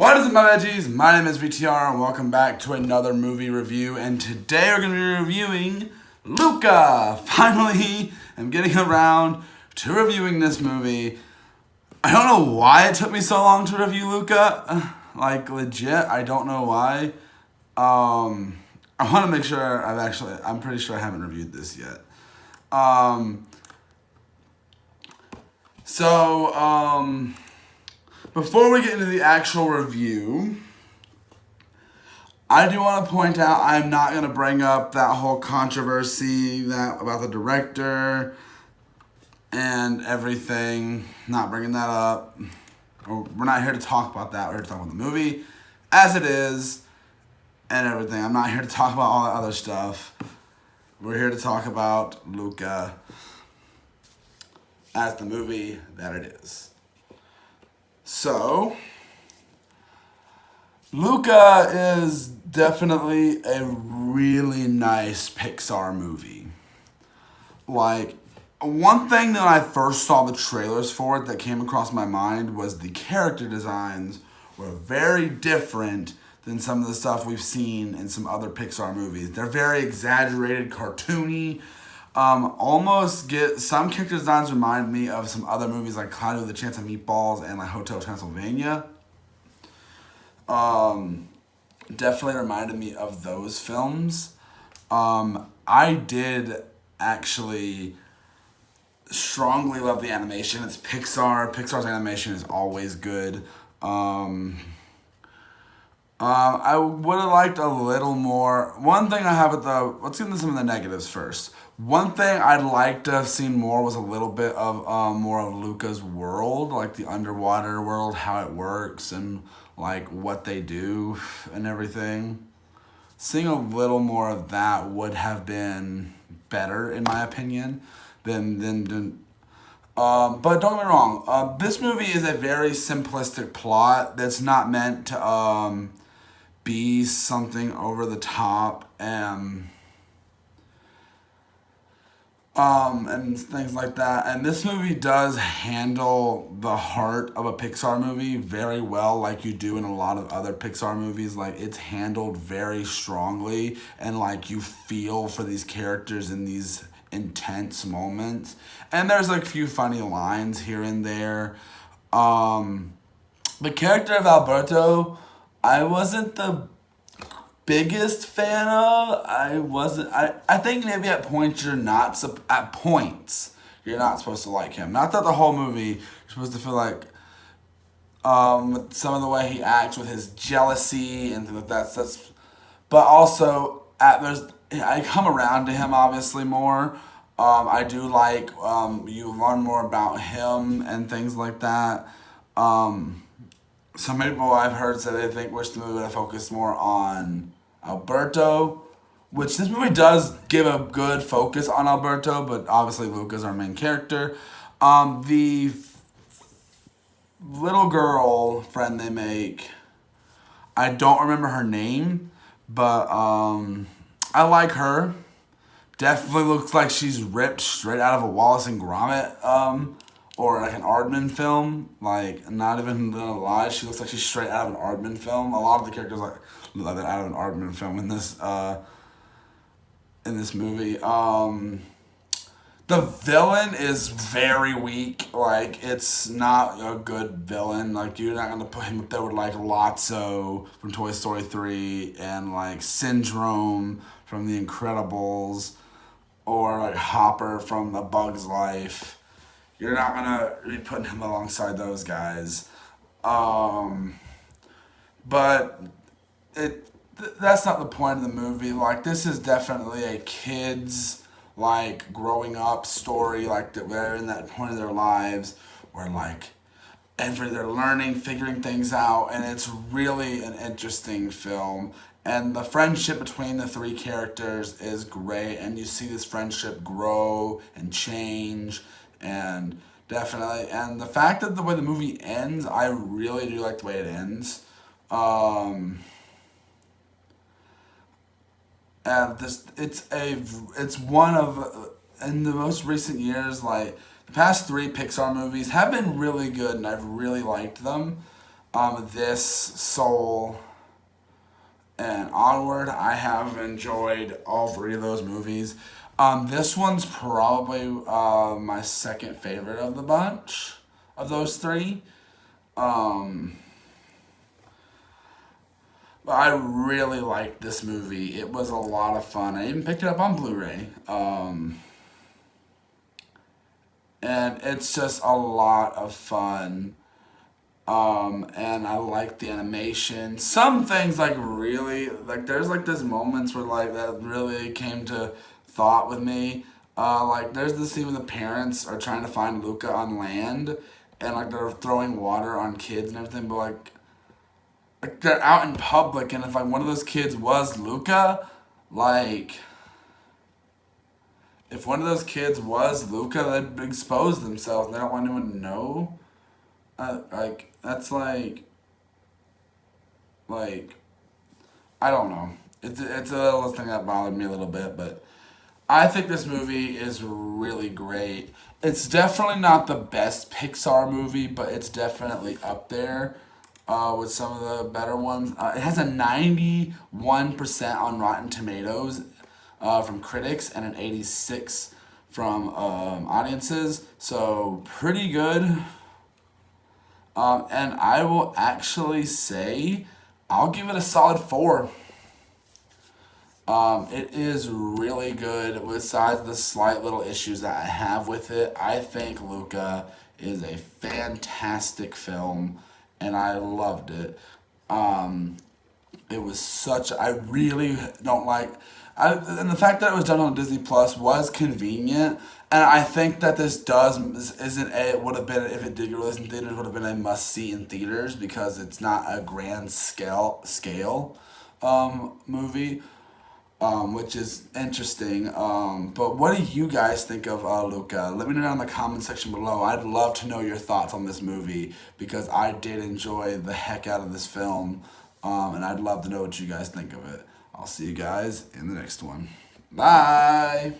What is it, my veggies? My name is VTR and welcome back to another movie review, and today we're going to be reviewing Luca. Finally, I'm getting around to reviewing this movie. I don't know why it took me so long to review Luca. Like, legit, I don't know why. I want to make sure I'm pretty sure I haven't reviewed this yet. Before we get into the actual review, I do want to point out I'm not going to bring up that whole controversy about the director and everything. Not bringing that up. We're not here to talk about that. We're here to talk about the movie as it is and everything. I'm not here to talk about all that other stuff. We're here to talk about Luca as the movie that it is. So, Luca is definitely a really nice Pixar movie. Like, one thing that I first saw the trailers for it that came across my mind was the character designs were very different than some of the stuff we've seen in some other Pixar movies. They're very exaggerated, cartoony. Some character designs remind me of some other movies like Cloudy with a Chance of Meatballs and like Hotel Transylvania. Definitely reminded me of those films. I did actually strongly love the animation. It's Pixar. Pixar's animation is always good. I would have liked a little more. One thing I have let's get into some of the negatives first. One thing I'd like to have seen more was a little bit of more of Luca's world, like the underwater world, how it works, and like what they do and everything. Seeing a little more of that would have been better, in my opinion, but don't get me wrong. This movie is a very simplistic plot that's not meant to be something over the top and things like that. And this movie does handle the heart of a Pixar movie very well, like you do in a lot of other Pixar movies. Like, it's handled very strongly, and like you feel for these characters in these intense moments. And there's like a few funny lines here and there. The character of Alberto, I wasn't the biggest fan of. I think maybe at points you're not supposed to like him. Not that the whole movie you're supposed to feel like with some of the way he acts with his jealousy and things like that. But also I come around to him obviously more. I do like you learn more about him and things like that. Some people I've heard say they wish the movie would have focused more on Alberto, which this movie does give a good focus on Alberto, but obviously Luca's our main character. The little girl friend they make, I don't remember her name, but I like her. Definitely looks like she's ripped straight out of a Wallace and Gromit or like an Aardman film. Like, not even gonna lie, she looks like she's straight out of an Aardman film. A lot of the characters look like they're out of an Aardman film in this movie. The villain is very weak. Like, it's not a good villain. Like, you're not gonna put him up there with like Lotso from Toy Story 3 and like Syndrome from The Incredibles or like Hopper from A Bug's Life. You're not gonna be putting him alongside those guys. But that's not the point of the movie. Like, this is definitely a kid's like growing up story. Like, they're in that point of their lives where like they're learning, figuring things out, and it's really an interesting film. And the friendship between the three characters is great, and you see this friendship grow and change, and definitely. And the fact that the way the movie ends, I really do like the way it ends. It's one of, in the most recent years, like the past three Pixar movies have been really good, and I've really liked them. This, Soul, and Onward. I have enjoyed all three of those movies. This one's probably my second favorite of the bunch of those three. Um, but I really liked this movie. It was a lot of fun. I even picked it up on Blu-ray. And it's just a lot of fun. And I like the animation. Some things like really like there's like this moments where like that really came to thought with me. Like there's the scene where the parents are trying to find Luca on land, and like they're throwing water on kids and everything, but like they're out in public, and if like one of those kids was Luca, like if one of those kids was Luca, they'd expose themselves. They don't want anyone to know. Like that's like I don't know. It's a little thing that bothered me a little bit, but I think this movie is really great. It's definitely not the best Pixar movie, but it's definitely up there with some of the better ones. It has a 91% on Rotten Tomatoes from critics and an 86 from audiences, so pretty good. And I will actually say I'll give it a solid 4. It is really good. Besides the slight little issues that I have with it, I think Luca is a fantastic film, and I loved it. It was such. I really don't like. And the fact that it was done on Disney Plus was convenient, and I think that this does isn't a it would have been if it did get released in theaters would have been a must see in theaters because it's not a grand scale movie, which is interesting. But what do you guys think of Luca? Let me know down in the comment section below. I'd love to know your thoughts on this movie because I did enjoy the heck out of this film, and I'd love to know what you guys think of it. I'll see you guys in the next one. Bye!